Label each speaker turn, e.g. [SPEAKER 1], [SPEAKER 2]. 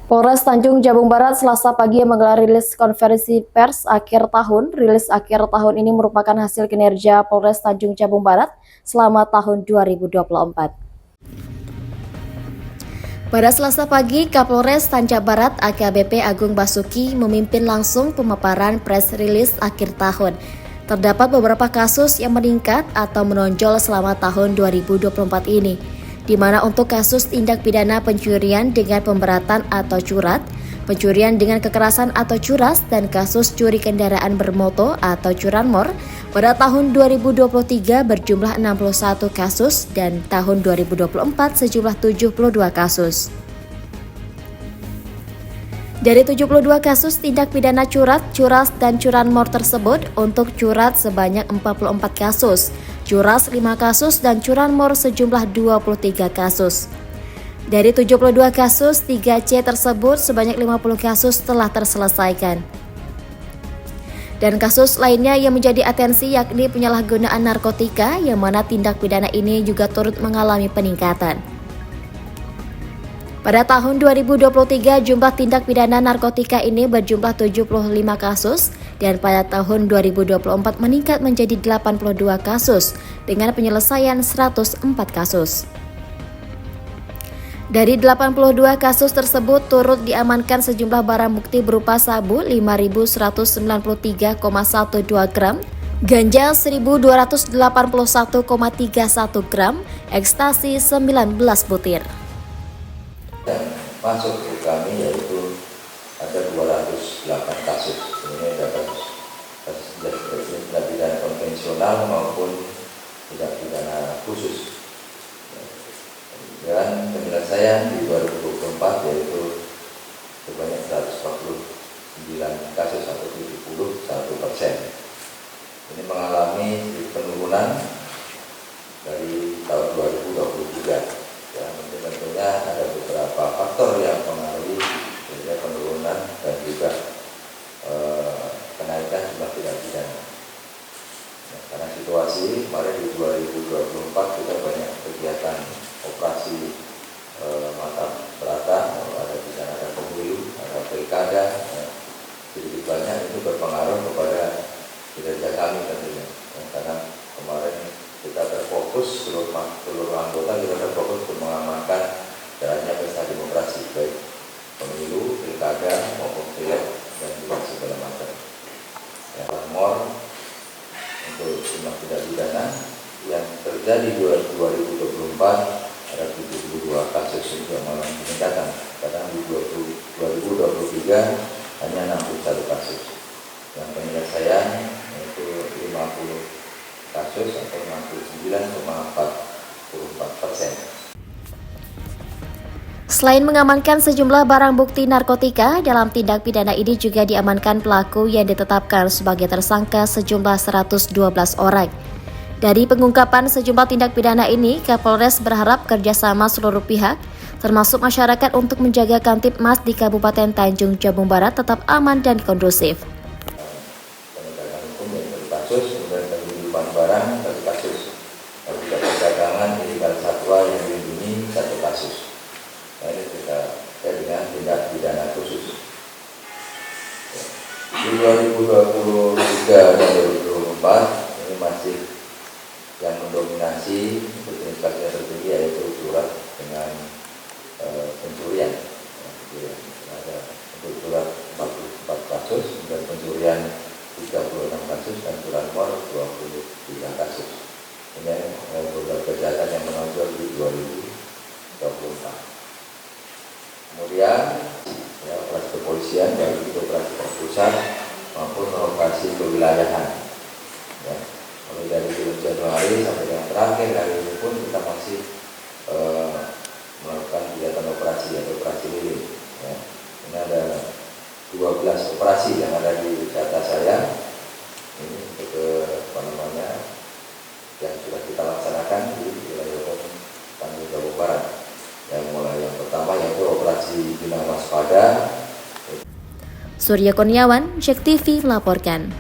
[SPEAKER 1] Polres Tanjung Jabung Barat Selasa pagi menggelar rilis konferensi pers akhir tahun. Rilis akhir tahun ini merupakan hasil kinerja Polres Tanjung Jabung Barat selama tahun 2024. Pada Selasa pagi, Kapolres Tanjung Barat AKBP Agung Basuki memimpin langsung pemaparan press release akhir tahun. Terdapat beberapa kasus yang meningkat atau menonjol selama tahun 2024 ini, di mana untuk kasus tindak pidana pencurian dengan pemberatan atau curat, pencurian dengan kekerasan atau curas, dan kasus curi kendaraan bermoto atau curanmor pada tahun 2023 berjumlah 61 kasus dan tahun 2024 sejumlah 72 kasus. Dari 72 kasus tindak pidana curat, curas, dan curanmor tersebut, untuk curat sebanyak 44 kasus, curas 5 kasus, dan curanmor sejumlah 23 kasus. Dari 72 kasus, 3C tersebut sebanyak 50 kasus telah terselesaikan. Dan kasus lainnya yang menjadi atensi yakni penyalahgunaan narkotika, yang mana tindak pidana ini juga turut mengalami peningkatan. Pada tahun 2023, jumlah tindak pidana narkotika ini berjumlah 75 kasus, dan pada tahun 2024 meningkat menjadi 82 kasus dengan penyelesaian 104 kasus. Dari 82 kasus tersebut turut diamankan sejumlah barang bukti berupa sabu 5.193,12 gram, ganja 1.281,31 gram, ekstasi 19 butir.
[SPEAKER 2] Dan masuk ke kami yaitu ada 208 kasus. Ini dapat kasus tindak pidana konvensional maupun tindak pidana khusus. Dan penyelesaian di 2024 yaitu sebanyak 149 kasus atau 71%. Ini mengalami penurunan dari tahun 2023. Ya, tentunya ada beberapa faktor yang mempengaruhi penurunan dan juga kenaikan jumlah tindak pidana. Ya, karena situasi kemarin di 2024 kita banyak kegiatan operasi mata berata, ada di sana ada pemilu, ada pilkada, ya, sedikit banyak itu berpengaruh kepada kinerja kami tentunya. Ya, karena kemarin kita terfokus, seluruh anggota kita terfokus untuk mengamankan jalannya pesta demokrasi, baik pemilu, pilkada maupun pileg dan juga segala macam. Ya, mor untuk jumlah tindak pidana yang terjadi 2024 ada 72 kasus yang mengalami peningkatan. Kadang di 2023 hanya 61 kasus. Yang penyelesaian yaitu 50 kasus atau 69,44%.
[SPEAKER 1] Selain mengamankan sejumlah barang bukti narkotika, dalam tindak pidana ini juga diamankan pelaku yang ditetapkan sebagai tersangka sejumlah 112 orang. Dari pengungkapan sejumlah tindak pidana ini, Kapolres berharap kerjasama seluruh pihak, termasuk masyarakat, untuk menjaga Kamtibmas di Kabupaten Tanjung Jabung Barat tetap aman dan kondusif.
[SPEAKER 2] Penegakan hukum yang berkasus, kemudian penyelundupan barang satu kasus, lalu juga perdagangan ilegal satwa yang dilindungi satu kasus. Nah, ini kita dengan tindak pidana khusus. Di 2023 dan 2024 ini masih yang mendominasi untuk jenis kasus yang tertinggi yaitu curat dengan pencurian. Ada untuk curat 44 kasus, dan pencurian 36 kasus, dan curanmor 23 kasus. Ini beberapa kejahatan yang menonjol di 2024. Kemudian ya, operasi kepolisian, baik itu operasi pusat maupun operasi kewilayahan. Ya, mulai dari bulan Januari sampai yang terakhir hari ini pun kita masih melakukan kegiatan operasi atau operasi lilin. Ya. Ini ada 12 operasi yang ada di data saya. Ini untuk yang sudah kita laksanakan di wilayah Tanjung Jabung Barat. Yang mulai yang pertama yaitu operasi Bina Waspada.
[SPEAKER 1] Surya Kurniawan, JEK TV melaporkan.